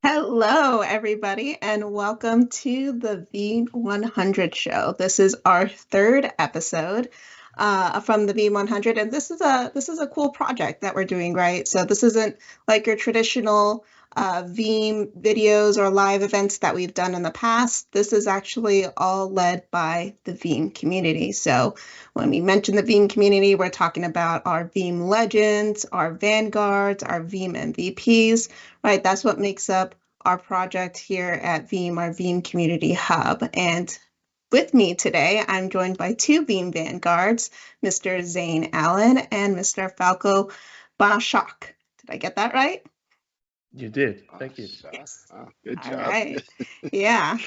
Hello, everybody, and welcome to the V100 Show. This is our third episode from the V100, and this is a cool project that we're doing, right? So this isn't like your traditional Veeam videos or live events that we've done in the past. This is actually all led by the Veeam community. So when we mention the Veeam community, we're talking about our Veeam legends, our vanguards, our Veeam MVPs, right? That's what makes up our project here at Veeam, our Veeam Community Hub. And with me today, I'm joined by two Veeam vanguards, Mr. Zane Allyn and Mr. Falko Banaszak. Did I get that right? You did. Thank you. Yes. Good job. All right. Yeah,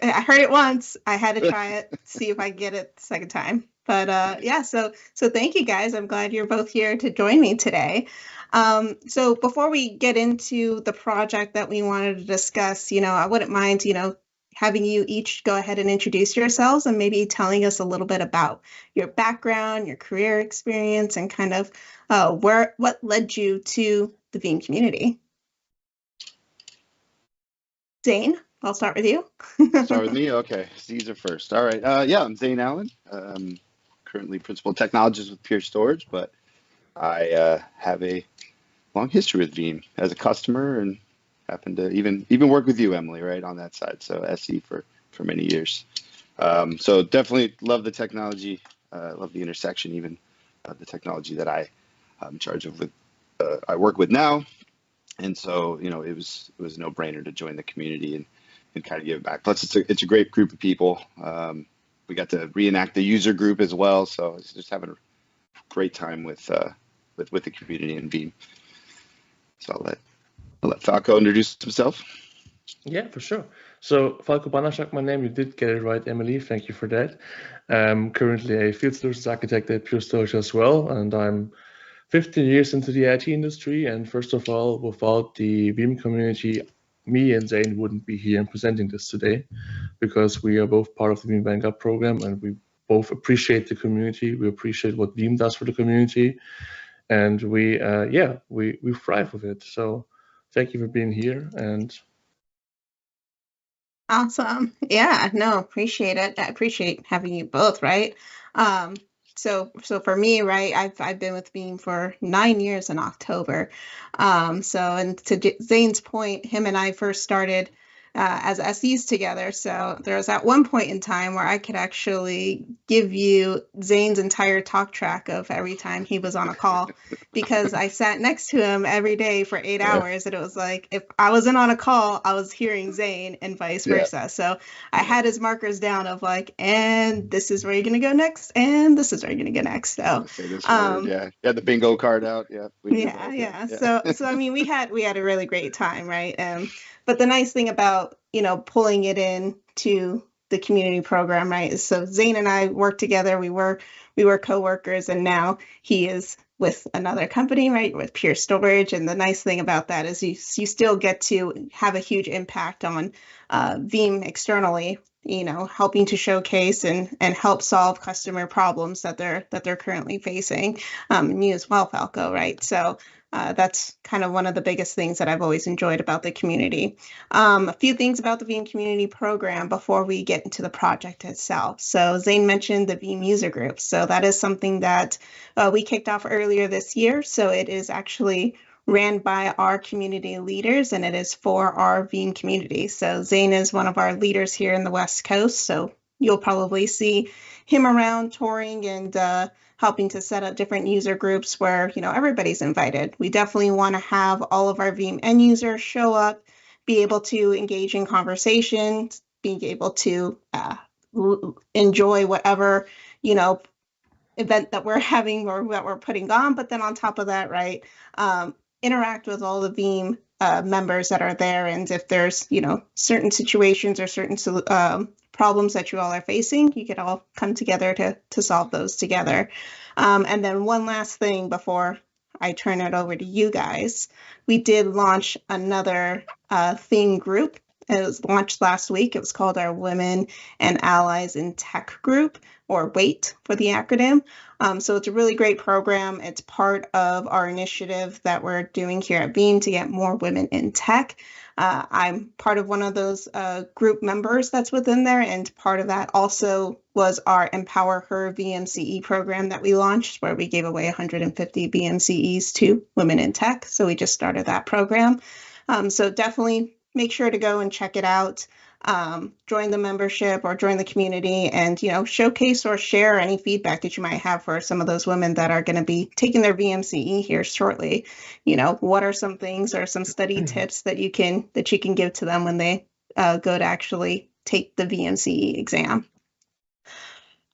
I heard it once. I had to try it, see if I get it the second time. But yeah, so thank you guys. I'm glad you're both here to join me today. So before we get into the project that we wanted to discuss, I wouldn't mind, having you each go ahead and introduce yourselves and maybe telling us a little bit about your background, your career experience, and kind of what led you to the Veeam community. Zane, I'll start with you. Start with me? Okay, Caesar first. All right. Yeah, I'm Zane Allyn. Currently principal technologist with Pure Storage, but I have a long history with Veeam as a customer and happen to even work with you, Emilee, right on that side. So SE for many years. So definitely love the technology. Love the intersection, even the technology that I'm in charge of I work with now. And so, it was a no-brainer to join the community and kind of give back. Plus, it's a great group of people. We got to reenact the user group as well. So it's just having a great time with the community and Veeam. So I'll let Falko introduce himself. Yeah, for sure. So Falko Banaszak, my name, you did get it right, Emilee. Thank you for that. I'm currently a field solutions architect at Pure Storage as well, and I'm 15 years into the IT industry. And first of all, without the Veeam community, me and Zane wouldn't be here and presenting this today, because we are both part of the Veeam Vanguard program, and we both appreciate the community. We appreciate what Veeam does for the community, and we thrive with it. So thank you for being here. And Awesome. Yeah, no, appreciate it. I appreciate having you both, right? So for me, right, I've been with Veeam for 9 years in October. And to Zane's point, him and I first started as SEs together. So there was at one point in time where I could actually give you Zane's entire talk track of every time he was on a call, because I sat next to him every day for 8 hours. And it was like, if I wasn't on a call, I was hearing Zane and vice versa. So I had his markers down of like, and this is where you're going to go next. And this is where you're going to go next. So, yeah, the bingo card out. Yeah. Yeah. So I mean, we had a really great time, right? But the nice thing about, pulling it in to the community program, right, is so Zane and I worked together. We were coworkers, and now he is with another company, right, with Pure Storage. And the nice thing about that is you still get to have a huge impact on Veeam externally, helping to showcase and help solve customer problems that they're currently facing. And you as well, Falko, right? So that's kind of one of the biggest things that I've always enjoyed about the community. A few things about the Veeam community program before we get into the project itself. So Zane mentioned the Veeam user group. So that is something that we kicked off earlier this year. So it is actually ran by our community leaders, and it is for our Veeam community. So Zane is one of our leaders here in the West Coast. So you'll probably see him around touring and helping to set up different user groups where, everybody's invited. We definitely want to have all of our Veeam end users show up, be able to engage in conversations, being able to enjoy whatever, event that we're having or that we're putting on. But then on top of that, right, interact with all the Veeam members that are there. And if there's, certain situations or certain problems that you all are facing, you could all come together to solve those together. And then one last thing before I turn it over to you guys, we did launch another theme group It was launched last week. It was called our Women and Allies in Tech Group, or WAIT for the acronym. So it's a really great program. It's part of our initiative that we're doing here at Veeam to get more women in tech. I'm part of one of those group members that's within there, and part of that also was our Empower Her VMCE program that we launched, where we gave away 150 VMCEs to women in tech. So we just started that program. So definitely make sure to go and check it out. Join the membership or join the community, and showcase or share any feedback that you might have for some of those women that are going to be taking their VMCE here shortly. What are some things or some study tips that you can give to them when they go to actually take the VMCE exam.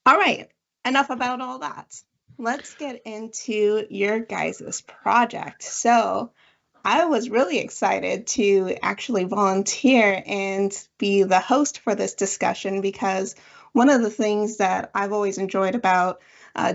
All right, enough about all that. Let's get into your guys' project. So I was really excited to actually volunteer and be the host for this discussion, because one of the things that I've always enjoyed about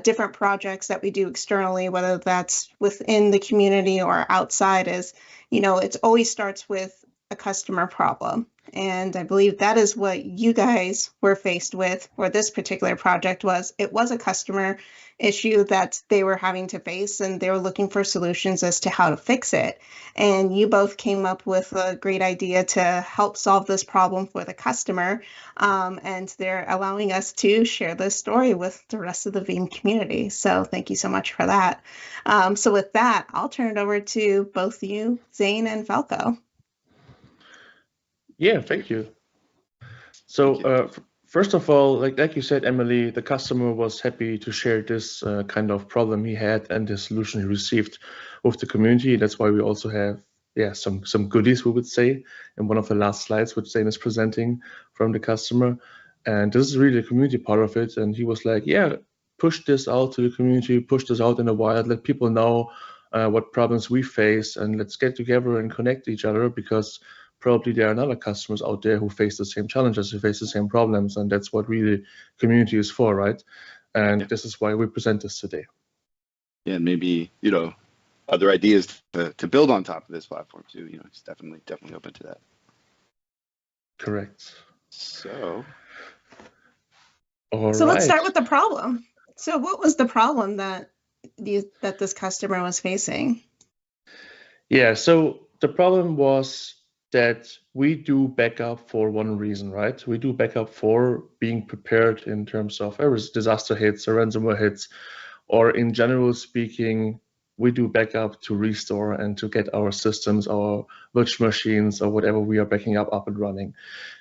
different projects that we do externally, whether that's within the community or outside, is, it always starts with a customer problem. And I believe that is what you guys were faced with for this particular project. It was a customer issue that they were having to face, and they were looking for solutions as to how to fix it. And you both came up with a great idea to help solve this problem for the customer. And they're allowing us to share this story with the rest of the Veeam community. So thank you so much for that. So with that, I'll turn it over to both you, Zane and Falko. Yeah, thank you. So first of all, like you said, Emilee, the customer was happy to share this kind of problem he had and the solution he received with the community. That's why we also have some goodies, we would say, in one of the last slides which Zane is presenting from the customer. And this is really the community part of it. And he was like, yeah, push this out to the community, push this out in the wild, let people know what problems we face, and let's get together and connect each other, because probably there are other customers out there who face the same challenges, who face the same problems, and that's what really community is for, right? And this is why we present this today. Yeah, and maybe, other ideas to build on top of this platform too. It's definitely open to that. Correct. So let's start with the problem. So what was the problem that this customer was facing? Yeah, so the problem was that we do backup for one reason, right? We do backup for being prepared in terms of disaster hits or ransomware hits, or in general speaking, we do backup to restore and to get our systems, our virtual machines, or whatever we are backing up and running.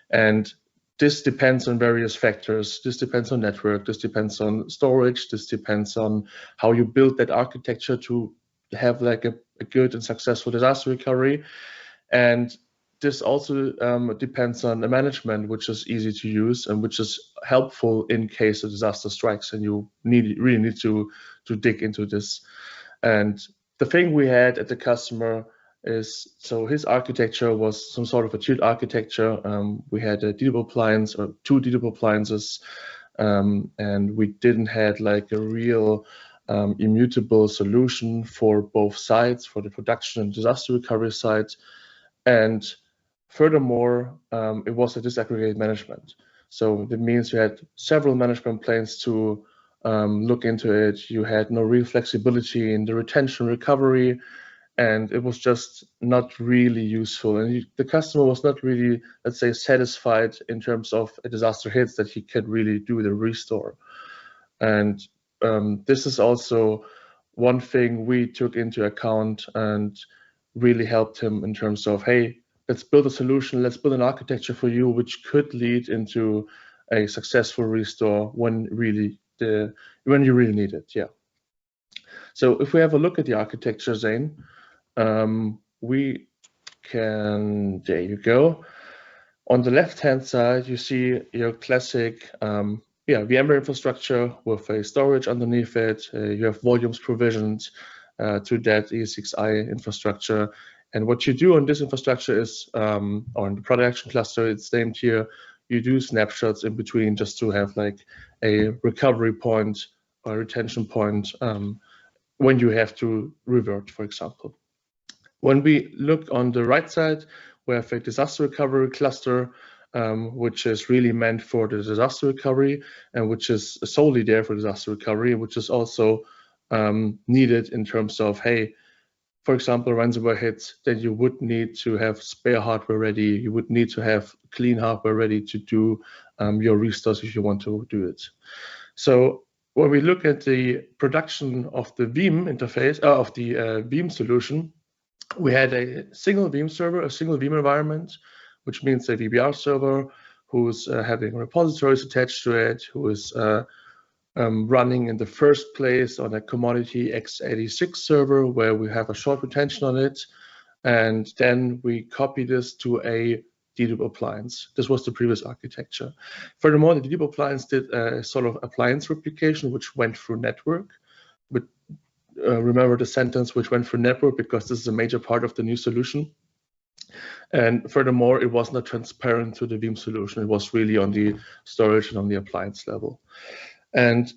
And this depends on various factors. This depends on network, this depends on storage, this depends on how you build that architecture to have like a good and successful disaster recovery. And this also depends on the management, which is easy to use and which is helpful in case a disaster strikes and you really need to dig into this. And the thing we had at the customer is, so his architecture was some sort of a tiered architecture. We had a DDoS appliance or 2 DDoS appliances, and we didn't have like a real immutable solution for both sides, for the production and disaster recovery side. And furthermore, it was a disaggregated management. So that means you had several management planes to look into it. You had no real flexibility in the retention recovery, and it was just not really useful. And the customer was not really, let's say, satisfied in terms of a disaster hits that he could really do the restore. And this is also one thing we took into account and really helped him in terms of, hey, let's build a solution, let's build an architecture for you, which could lead into a successful restore when you really need it. Yeah. So if we have a look at the architecture, Zane, we can, there you go. On the left-hand side, you see your classic VMware infrastructure with a storage underneath it. You have volumes provisioned to that ESXi infrastructure. And what you do on this infrastructure is, or in the production cluster, it's named here, you do snapshots in between just to have like a recovery point or retention point when you have to revert, for example. When we look on the right side, We have a disaster recovery cluster, which is really meant for the disaster recovery and which is solely there for disaster recovery, which is also needed in terms of, hey, for example, ransomware hits, then you would need to have spare hardware ready. You would need to have clean hardware ready to do your restores if you want to do it. So when we look at the production of the Veeam interface, of the Veeam solution, we had a single Veeam server, a single Veeam environment, which means a VBR server who's having repositories attached to it, who is running in the first place on a commodity x86 server where we have a short retention on it. And then we copy this to a dedupe appliance. This was the previous architecture. Furthermore, the dedupe appliance did a sort of appliance replication, which went through network. But remember the sentence, which went through network, because this is a major part of the new solution. And furthermore, it was not transparent to the Veeam solution. It was really on the storage and on the appliance level. And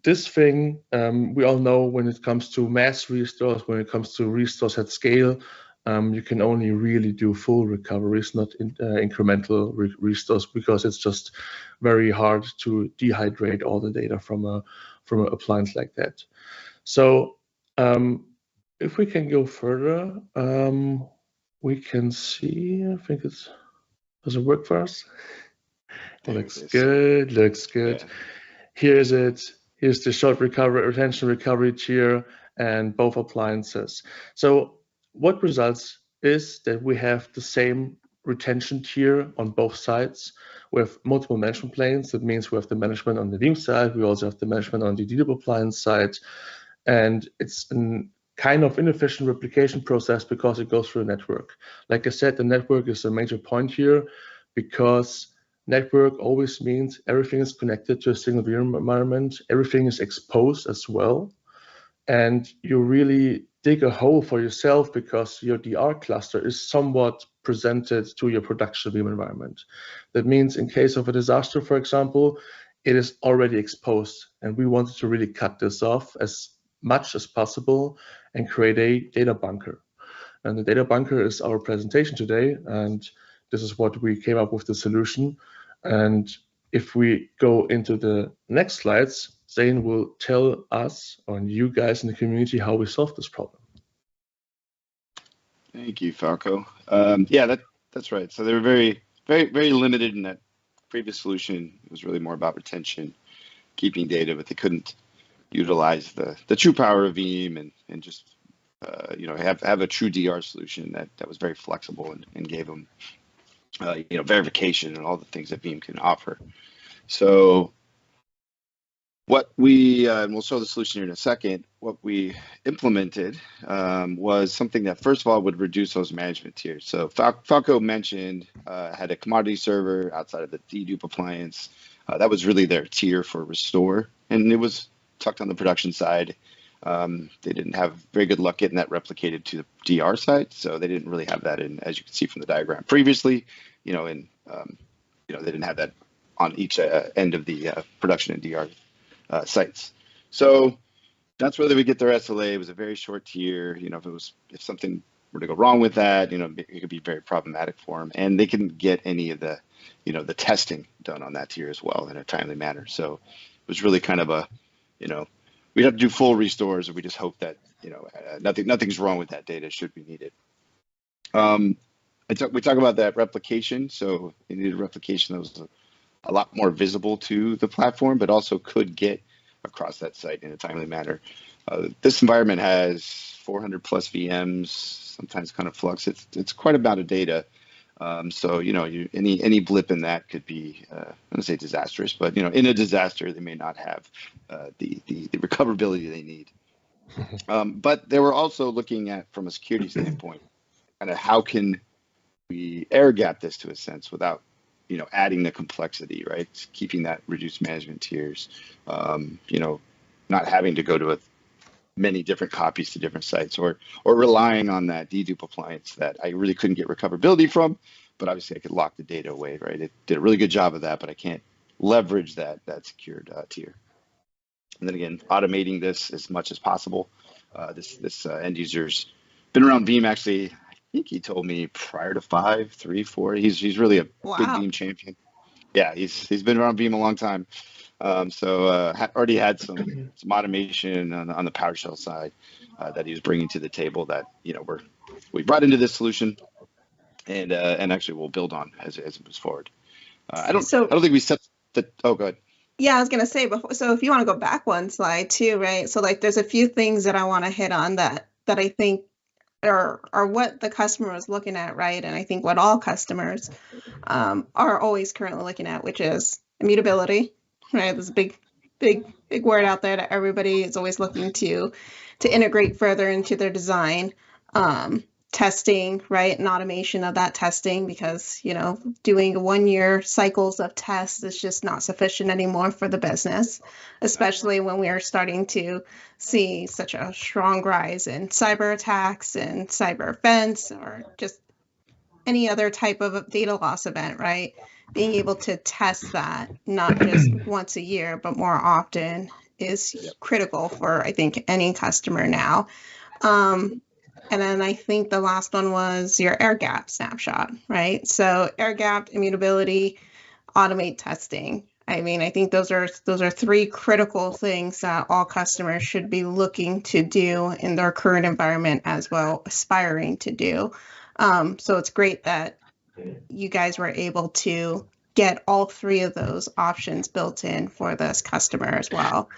this thing, we all know when it comes to mass restores, when it comes to restores at scale, you can only really do full recoveries, not incremental restores, because it's just very hard to dehydrate all the data from an appliance like that. So if we can go further, we can see, I think does it work for us? Looks good, looks good. Yeah. Here's it. Here's the short recovery, retention recovery tier, and both appliances. So what results is that we have the same retention tier on both sides. We have multiple management planes. That means we have the management on the Veeam side. We also have the management on the dedupe appliance side. And it's a kind of inefficient replication process because it goes through a network. Like I said, the network is a major point here because network always means everything is connected to a single Veeam environment. Everything is exposed as well. And you really dig a hole for yourself because your DR cluster is somewhat presented to your production Veeam environment. That means in case of a disaster, for example, it is already exposed. And we wanted to really cut this off as much as possible and create a data bunker. And the data bunker is our presentation today. And this is what we came up with the solution. And if we go into the next slides, Zane will tell us, or you guys in the community, how we solve this problem. Thank you, Falko. Yeah, that's right. So they were very limited in that previous solution. It was really more about retention, keeping data, but they couldn't utilize the true power of Veeam and just have a true DR solution that was very flexible and gave them verification and all the things that Veeam can offer. So what we, and we'll show the solution here in a second, what we implemented was something that first of all would reduce those management tiers. So Falko mentioned had a commodity server outside of the dedupe appliance. That was really their tier for restore, and it was tucked on the production side. They didn't have very good luck getting that replicated to the DR side, so they didn't really have that in, as you can see from the diagram previously, they didn't have that on each end of the production and DR sites. So that's where they would get their SLA. It was a very short tier. If something were to go wrong with that, it could be very problematic for them, and they couldn't get any of the, the testing done on that tier as well in a timely manner. So it was really kind of a, we'd have to do full restores, and we just hope that nothing's wrong with that data should we need it. We talk about that replication. So you needed replication that was a lot more visible to the platform, but also could get across that site in a timely manner. This environment has 400 plus VMs, sometimes kind of flux. It's quite a amount of data. So any blip in that could be, I'm gonna say disastrous, but in a disaster they may not have the recoverability they need. But they were also looking at, from a security standpoint, kind of how can we air gap this to a sense without adding the complexity, right? Keeping that reduced management tiers, not having to go to many different copies to different sites, or relying on that dedupe appliance that I really couldn't get recoverability from, but obviously I could lock the data away, right? It did a really good job of that, but I can't leverage that secured tier. And then again, automating this as much as possible. This end user's been around Veeam actually, think he told me prior to 5, 3, 4. He's really a big Veeam champion. Yeah, he's been around Veeam a long time. Already had some automation on the PowerShell side that he was bringing to the table that we brought into this solution, and actually we'll build on as it moves forward. I don't think we set the. Oh, go ahead. Yeah, I was gonna say before. So if you want to go back one slide too, right? So like, there's a few things that I want to hit on that I think are what the customer is looking at, right? And I think what all customers are always currently looking at, which is immutability, right? There's a big word out there that everybody is always looking to integrate further into their design. Testing, right, and automation of that testing, because doing 1-year cycles of tests is just not sufficient anymore for the business, especially when we are starting to see such a strong rise in cyber attacks and cyber events, or just any other type of data loss event, right? Being able to test that not just once a year but more often is critical for, I think, any customer now. And then I think the last one was your air gap snapshot, right? So air gap, immutability, automate testing. I mean, I think those are 3 critical things that all customers should be looking to do in their current environment as well, aspiring to do. So it's great that you guys were able to get all 3 of those options built in for this customer as well.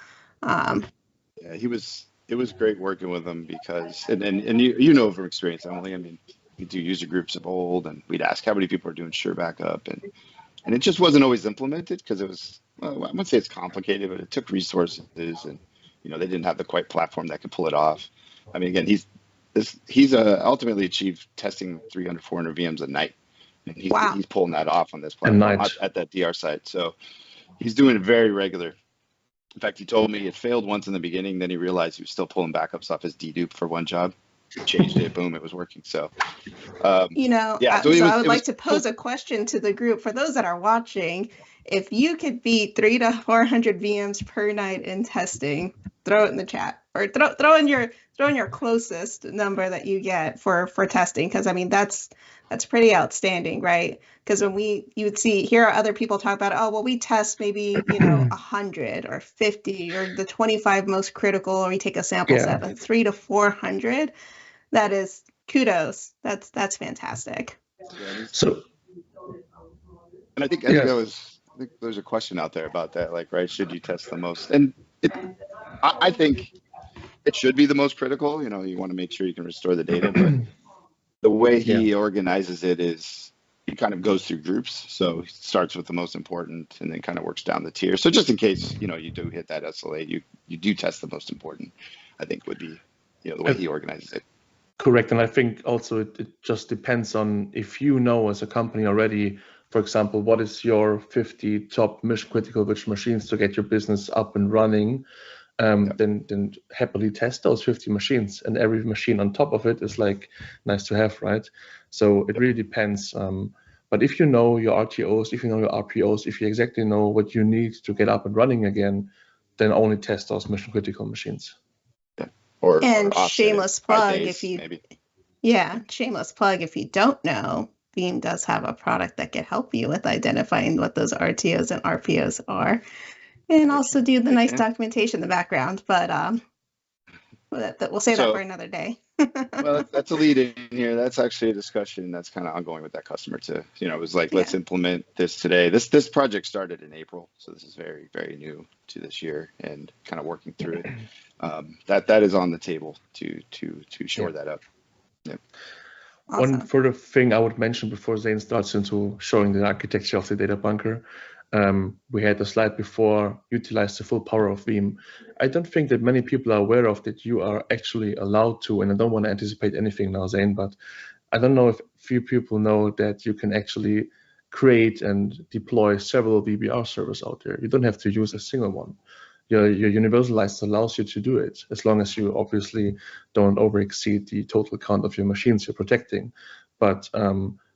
It was great working with them because, and you know from experience, Emilee, I mean, we do user groups of old, and we'd ask how many people are doing sure backup, and it just wasn't always implemented because it was, well, I wouldn't say it's complicated, but it took resources, and they didn't have the quite platform that could pull it off. I mean, again, he's ultimately achieved testing 300, 400 VMs a night, and he's pulling that off on this platform at that DR site. So he's doing it very regular. In fact, he told me it failed once in the beginning. Then he realized he was still pulling backups off his dedupe for one job. He changed it. Boom, it was working. So, I would like to pose a question to the group. For those that are watching, if you could beat 300 to 400 VMs per night in testing, throw it in the chat, or throw in your closest number that you get for testing, because I mean that's pretty outstanding, right? Because when you would hear other people talk about, oh well, we test maybe 100 or 50 or the 25 most critical, or we take a sample set, but 300 to 400, that is kudos. That's fantastic. So, and I think there's a question out there about that, like, right? Should you test the most? And I think it should be the most critical. You want to make sure you can restore the data, but the way he organizes it is he kind of goes through groups. So he starts with the most important and then kind of works down the tier. So just in case, you do hit that SLA, you do test the most important, I think would be, the way he organizes it. Correct. And I think also it just depends on if as a company already, for example, what is your 50 top mission critical virtual machines to get your business up and running, then happily test those 50 machines, and every machine on top of it is like nice to have, right? So it really depends. But if you know your RTOs, if you know your RPOs, if you exactly know what you need to get up and running again, then only test those mission critical machines. Or shameless plug if you shameless plug if you don't know, Veeam does have a product that can help you with identifying what those RTOs and RPOs are, and also do the nice documentation in the background. But we'll say that for another day. Well, that's a lead in here. That's actually a discussion that's kind of ongoing with that customer too. It was like, let's implement this today. This project started in April, so this is very, very new to this year, and kind of working through it. That is on the table to shore that up. Yeah. Awesome. One further thing I would mention before Zane starts into showing the architecture of the data bunker. We had a slide before, utilize the full power of Veeam. I don't think that many people are aware of that you are actually allowed to, and I don't want to anticipate anything now, Zane, but I don't know if few people know that you can actually create and deploy several VBR servers out there. You don't have to use a single one. Your universal license allows you to do it, as long as you obviously don't over exceed the total count of your machines you're protecting. But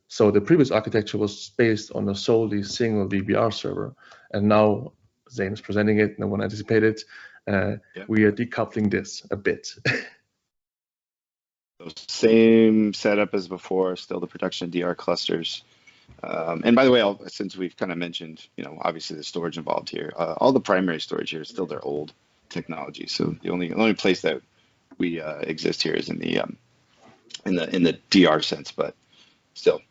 so the previous architecture was based on a solely single VBR server, and now Zane is presenting it, no one anticipated. We are decoupling this a bit. same setup as before, still the production DR clusters. And by the way, since we've kind of mentioned, obviously the storage involved here, all the primary storage here is still their old technology. So the only place that we exist here is in the DR sense, but still,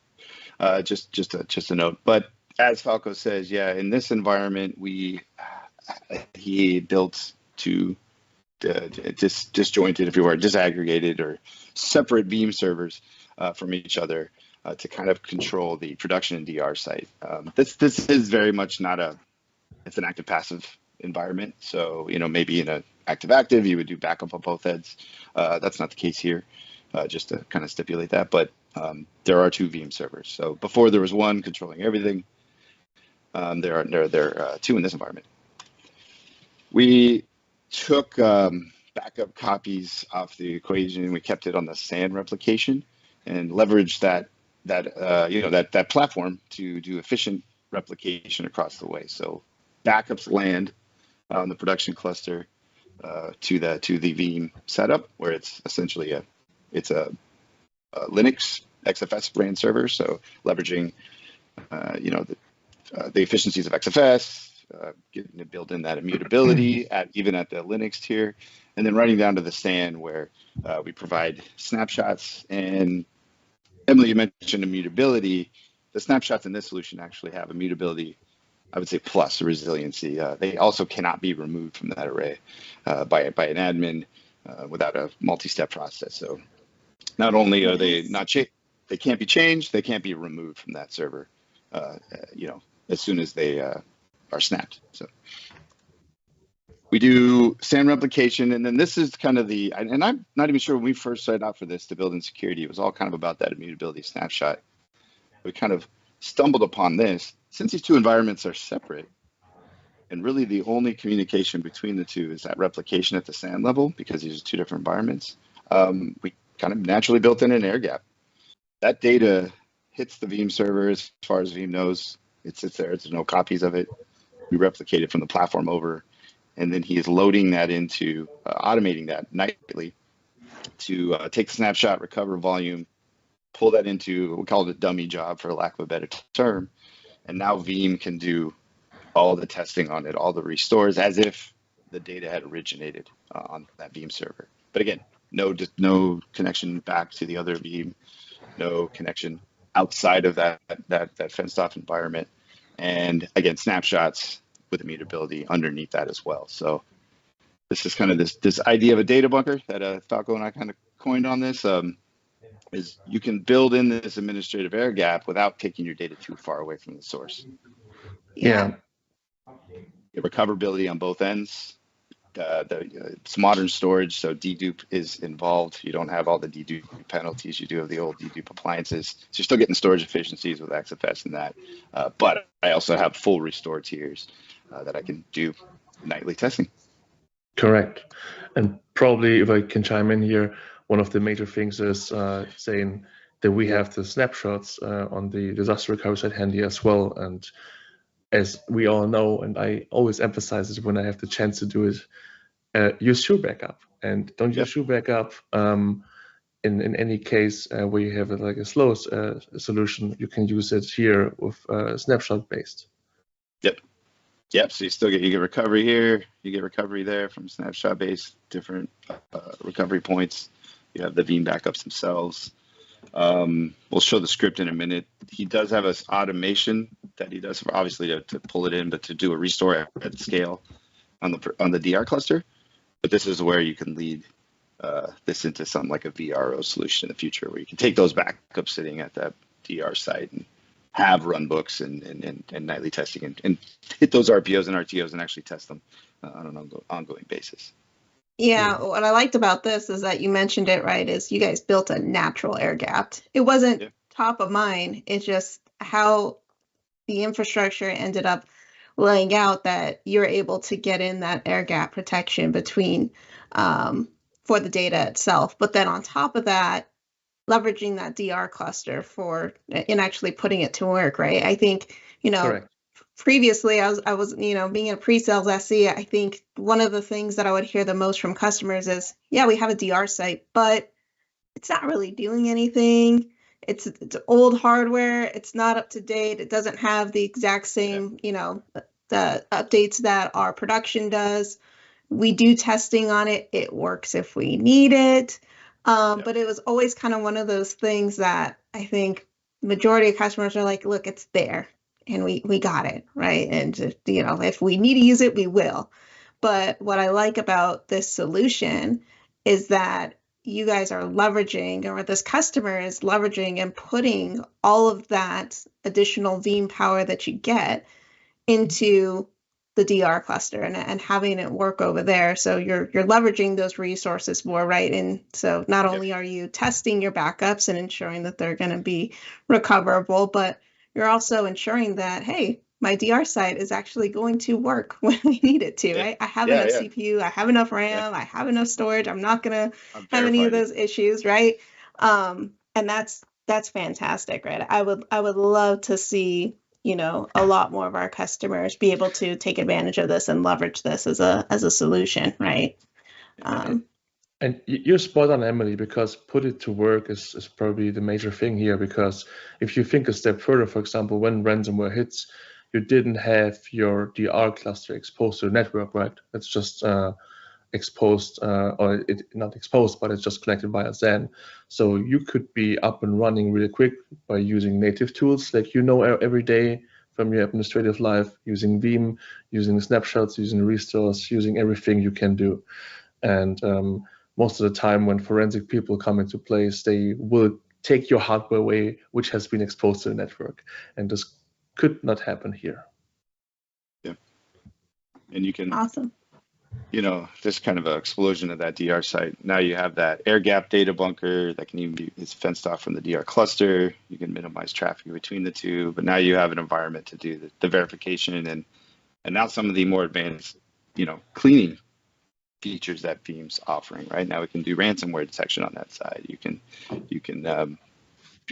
just a note. But as Falko says, yeah, in this environment, he built two disjointed, if you were, disaggregated or separate Veeam servers from each other to kind of control the production and DR site. This is very much it's an active passive environment. So, maybe in an active, you would do backup on both ends. That's not the case here, just to kind of stipulate that. But there are two Veeam servers. So before there was one controlling everything. There are two in this environment. We took backup copies off the equation. We kept it on the SAN replication and leveraged that platform to do efficient replication across the way. So backups land on the production cluster to the Veeam setup, where it's essentially a Linux XFS brand server. So leveraging the efficiencies of XFS, getting to build in that immutability even at the Linux tier, and then running down to the SAN where we provide snapshots. And Emilee, you mentioned immutability. The snapshots in this solution actually have immutability, I would say, plus resiliency. They also cannot be removed from that array by an admin without a multi-step process. So not only are they they can't be changed, they can't be removed from that server, as soon as they are snapped. So we do SAN replication, and then this is kind of and I'm not even sure when we first set out for this to build in security, it was all kind of about that immutability snapshot. We kind of stumbled upon this. Since these two environments are separate, and really the only communication between the two is that replication at the SAN level, because these are two different environments, we kind of naturally built in an air gap. That data hits the Veeam server as far as Veeam knows. It sits there, there's no copies of it. We replicate it from the platform over, and then he is loading that into, automating that nightly to take the snapshot, recover volume, pull that into, we call it a dummy job for lack of a better term. And now Veeam can do all the testing on it, all the restores, as if the data had originated on that Veeam server. But again, no connection back to the other Veeam, no connection outside of that fenced off environment. And again, snapshots with immutability underneath that as well. So this is kind of this idea of a data bunker that Falko and I kind of coined on this, is you can build in this administrative air gap without taking your data too far away from the source. Yeah. Recoverability on both ends. It's modern storage, so dedupe is involved. You don't have all the dedupe penalties you do have the old dedupe appliances. So you're still getting storage efficiencies with XFS and that. But I also have full restore tiers that I can do nightly testing. Correct. And probably, if I can chime in here, one of the major things is saying that we have the snapshots on the disaster recovery side handy as well. And as we all know, and I always emphasize it when I have the chance to do it, use Sure Backup, and don't use Sure Backup in any case where you have like a slow solution. You can use it here with snapshot based. Yep. So you get recovery here, you get recovery there from snapshot based, different recovery points. You have the Veeam backups themselves. We'll show the script in a minute. He does have an automation that he does, obviously to pull it in, but to do a restore at scale on the DR cluster. But this is where you can lead this into something like a VRO solution in the future, where you can take those backups sitting at that DR site and have run books and nightly testing and hit those RPOs and RTOs and actually test them on an ongoing basis. Yeah, what I liked about this is that you mentioned it, right, is you guys built a natural air gap. It wasn't top of mind. It's just how the infrastructure ended up laying out that you're able to get in that air gap protection between for the data itself. But then on top of that, leveraging that DR cluster and actually putting it to work, right? I think, Correct. Previously I was, being a pre-sales SE, I think one of the things that I would hear the most from customers is, yeah, we have a DR site, but it's not really doing anything. It's old hardware. It's not up to date. It doesn't have the exact same, the updates that our production does. We do testing on it. It works if we need it. But it was always kind of one of those things that I think majority of customers are like, look, it's there and we got it, right? And if we need to use it, we will. But what I like about this solution is that you guys are leveraging, or this customer is leveraging and putting all of that additional Veeam power that you get into the DR cluster and having it work over there. So you're leveraging those resources more, right? And so not only are you testing your backups and ensuring that they're going to be recoverable, but you're also ensuring that, hey, my DR site is actually going to work when I need it to, right? I have enough CPU, I have enough RAM, I have enough storage. I'm not going to have any of those issues, right? And that's fantastic, right? I would love to see a lot more of our customers be able to take advantage of this and leverage this as a solution, right? And you're spot on, Emilee, because put it to work is probably the major thing here. Because if you think a step further, for example, when ransomware hits, you didn't have your DR cluster exposed to the network, right? It's just exposed, or not exposed, but it's just connected via SAN. So you could be up and running really quick by using native tools like every day from your administrative life, using Veeam, using snapshots, using restores, using everything you can do. And most of the time when forensic people come into place, they will take your hardware away, which has been exposed to the network. And this could not happen here. Yeah. And you can, awesome. This kind of an explosion of that DR site. Now you have that air gap data bunker that can even be, it's fenced off from the DR cluster. You can minimize traffic between the two, but now you have an environment to do the verification and now some of the more advanced, cleaning features that Veeam's offering. Right now we can do ransomware detection on that side. You can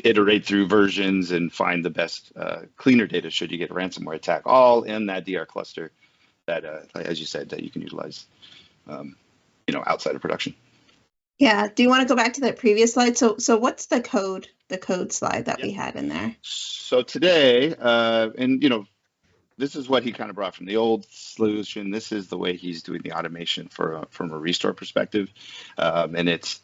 iterate through versions and find the best cleaner data should you get a ransomware attack, all in that DR cluster that, as you said, that you can utilize, outside of production. Yeah. Do you want to go back to that previous slide? So what's the code slide that we had in there? So today, this is what he kind of brought from the old solution. This is the way he's doing the automation from a restore perspective. And it's,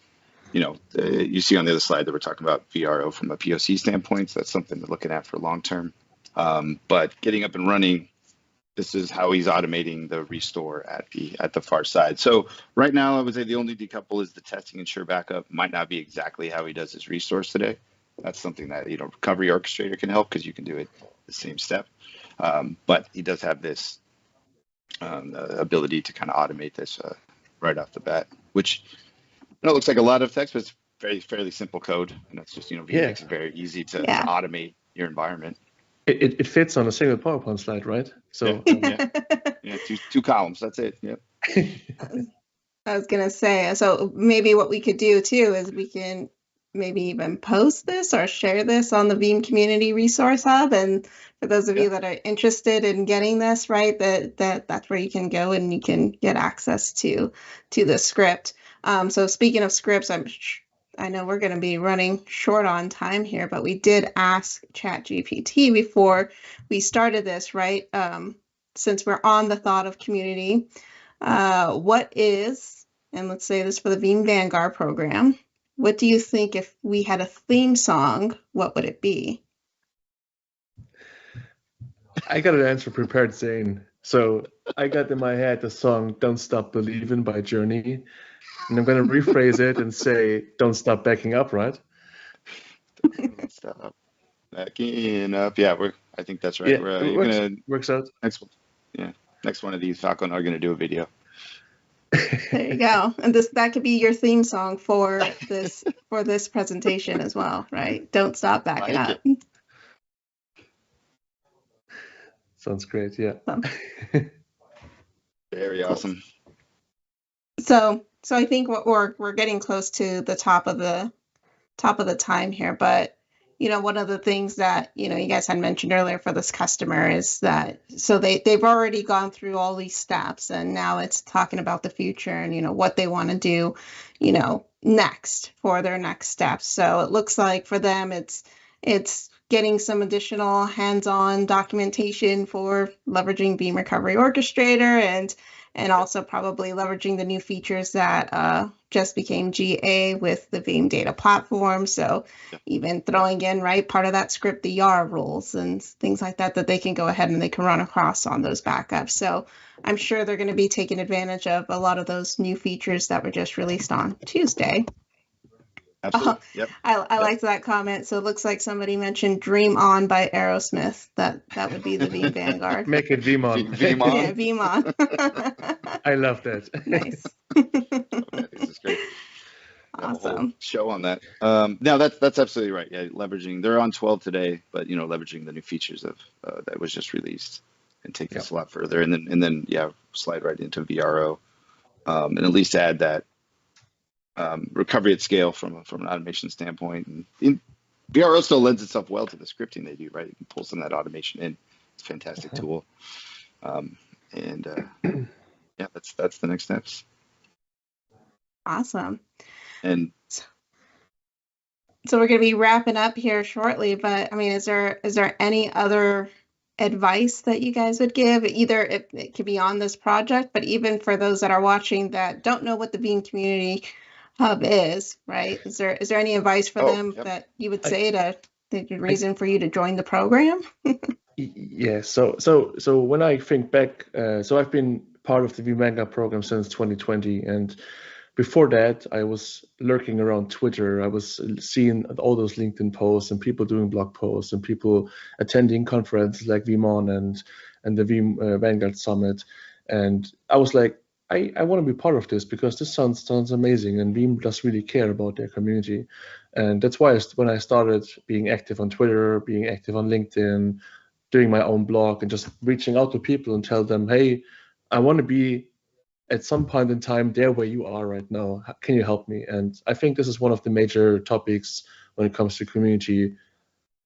you see on the other slide that we're talking about VRO from a POC standpoint. So that's something to looking at for long term. But getting up and running, this is how he's automating the restore at the far side. So right now, I would say the only decouple is the testing and sure backup. Might not be exactly how he does his restores today. That's something that Recovery Orchestrator can help because you can do it the same step. But he does have this ability to kind of automate this right off the bat, which it looks like a lot of text, but it's fairly simple code, and that's just Veeam makes it very easy to automate your environment. It fits on a single PowerPoint slide, right? So two columns. That's it. Yep. I was gonna say, so maybe what we could do too is we can maybe even post this or share this on the Veeam Community Resource Hub. And for those of you that are interested in getting this, right, that's where you can go and you can get access to the script. So speaking of scripts, I know we're going to be running short on time here, but we did ask ChatGPT before we started this, right? Since we're on the thought of community, what is, and let's say this for the Veeam Vanguard program, what do you think if we had a theme song, what would it be? I got an answer prepared, Zane. So I got in my head the song Don't Stop Believin' by Journey. And I'm going to rephrase it and say, don't stop backing up, right? Don't stop backing up. Yeah, I think that's right. Yeah, works out. Next one of these, Falko and I are going to do a video. There you go. And that could be your theme song for this presentation as well, right? Don't stop backing up. Sounds great. Yeah. Very awesome. So I think we're getting close to the top of the time here, but one of the things that, you guys had mentioned earlier for this customer is that, so they've already gone through all these steps, and now it's talking about the future and, what they want to do, next for their next steps. So it looks like for them, it's getting some additional hands-on documentation for leveraging Veeam Recovery Orchestrator and also probably leveraging the new features that just became GA with the Veeam data platform. So even throwing in, right, part of that script, the YAR rules and things like that they can go ahead and they can run across on those backups. So I'm sure they're going to be taking advantage of a lot of those new features that were just released on Tuesday. Absolutely. Yep. I liked that comment. So it looks like somebody mentioned Dream On by Aerosmith. That would be the Veeam Vanguard. Make it Veeam On. Veeam On. Yeah, Veeam On. I love that. Nice. This is great. Awesome. Show on that. No, that's absolutely right. Yeah, leveraging. They're on 12 today, but leveraging the new features of that was just released and take this a lot further, and then slide right into VRO, and at least add that recovery at scale from an automation standpoint. And VRO still lends itself well to the scripting they do, right? You can pull some of that automation in. It's a fantastic tool. That's the next steps. Awesome. And so we're going to be wrapping up here shortly, but I mean, is there any other advice that you guys would give? Either it could be on this project, but even for those that are watching that don't know what the Veeam Community Hub is, right? Is there any advice for them that you would say the reason for you to join the program? Yeah. So when I think back, so I've been part of the Veeam Vanguard program since 2020, and before that, I was lurking around Twitter. I was seeing all those LinkedIn posts and people doing blog posts and people attending conferences like Veeam On and the Veeam Vanguard Summit, and I was like, I want to be part of this because this sounds amazing, and Veeam does really care about their community. And that's why when I started being active on Twitter, being active on LinkedIn, doing my own blog and just reaching out to people and tell them, hey, I want to be at some point in time there where you are right now. Can you help me? And I think this is one of the major topics when it comes to community.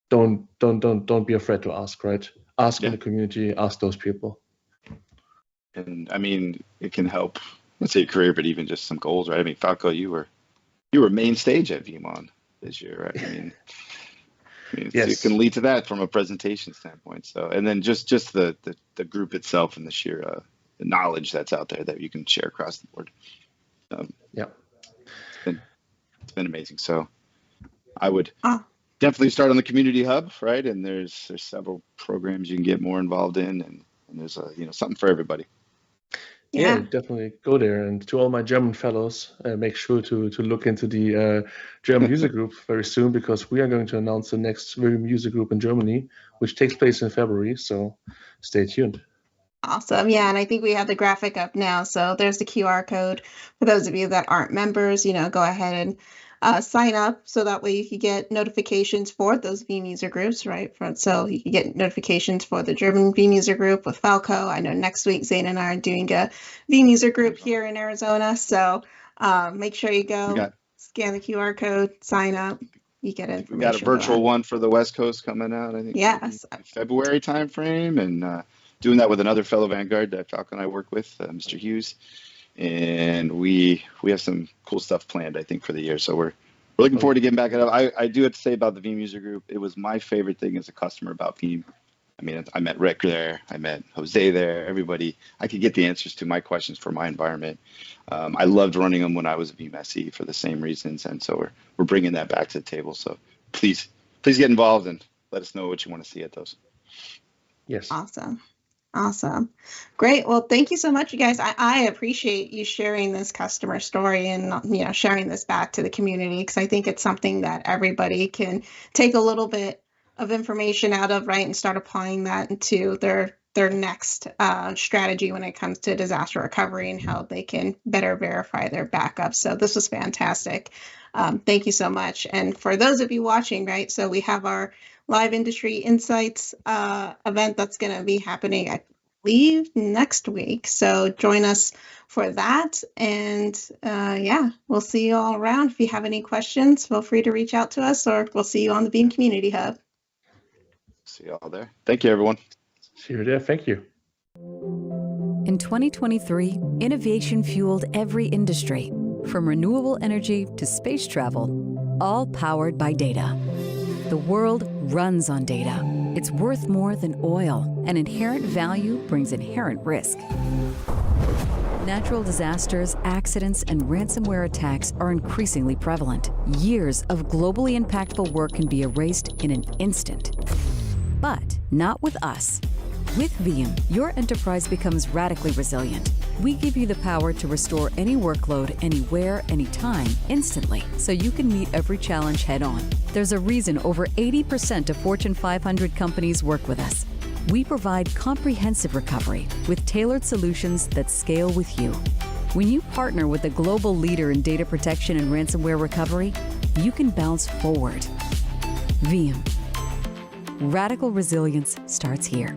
Don't be afraid to ask, right? Ask in the community, ask those people. And I mean, it can help, let's say, career, but even just some goals, right? I mean, Falko, you were main stage at Veeam On this year, right? I mean, yes. It can lead to that from a presentation standpoint. So, and then just the group itself and the sheer knowledge that's out there that you can share across the board. It's been amazing. So, I would definitely start on the community hub, right? And there's several programs you can get more involved in, and there's something for everybody. Yeah, definitely go there. And to all my German fellows, make sure to look into the German user group very soon, because we are going to announce the next Veeam user group in Germany, which takes place in February. So stay tuned. Awesome. Yeah, and I think we have the graphic up now. So there's the QR code for those of you that aren't members. Go ahead and sign up so that way you can get notifications for those Veeam user groups, right? So you can get notifications for the German Veeam user group with Falko. I know next week Zane and I are doing a Veeam user group here in Arizona. So make sure you go scan the QR code, sign up. You get information. We got a virtual one for the West Coast coming out, I think. Yes. February timeframe, and doing that with another fellow Vanguard that Falko and I work with, Mr. Hughes. And we have some cool stuff planned, I think, for the year. So we're looking forward to getting back at it. I do have to say about the Veeam user group, it was my favorite thing as a customer about Veeam. I mean, I met Rick there, I met Jose there, everybody. I could get the answers to my questions for my environment. I loved running them when I was a Veeam SE for the same reasons, and so we're bringing that back to the table. So please get involved and let us know what you want to see at those. Yes. Awesome. Great. Well, thank you so much, you guys. I appreciate you sharing this customer story and, sharing this back to the community, because I think it's something that everybody can take a little bit of information out of, right, and start applying that into their next strategy when it comes to disaster recovery and how they can better verify their backups. So this was fantastic. Thank you so much. And for those of you watching, right, so we have our Live Industry Insights event that's going to be happening. believe, next week. So join us for that. And yeah, we'll see you all around. If you have any questions, feel free to reach out to us, or we'll see you on the Veeam Community Hub. See you all there. Thank you, everyone. See you there. Thank you. In 2023, innovation fueled every industry, from renewable energy to space travel, all powered by data. The world runs on data. It's worth more than oil, and inherent value brings inherent risk. Natural disasters, accidents, and ransomware attacks are increasingly prevalent. Years of globally impactful work can be erased in an instant. But not with us. With Veeam, your enterprise becomes radically resilient. We give you the power to restore any workload, anywhere, anytime, instantly, so you can meet every challenge head-on. There's a reason over 80% of Fortune 500 companies work with us. We provide comprehensive recovery with tailored solutions that scale with you. When you partner with a global leader in data protection and ransomware recovery, you can bounce forward. Veeam. Radical resilience starts here.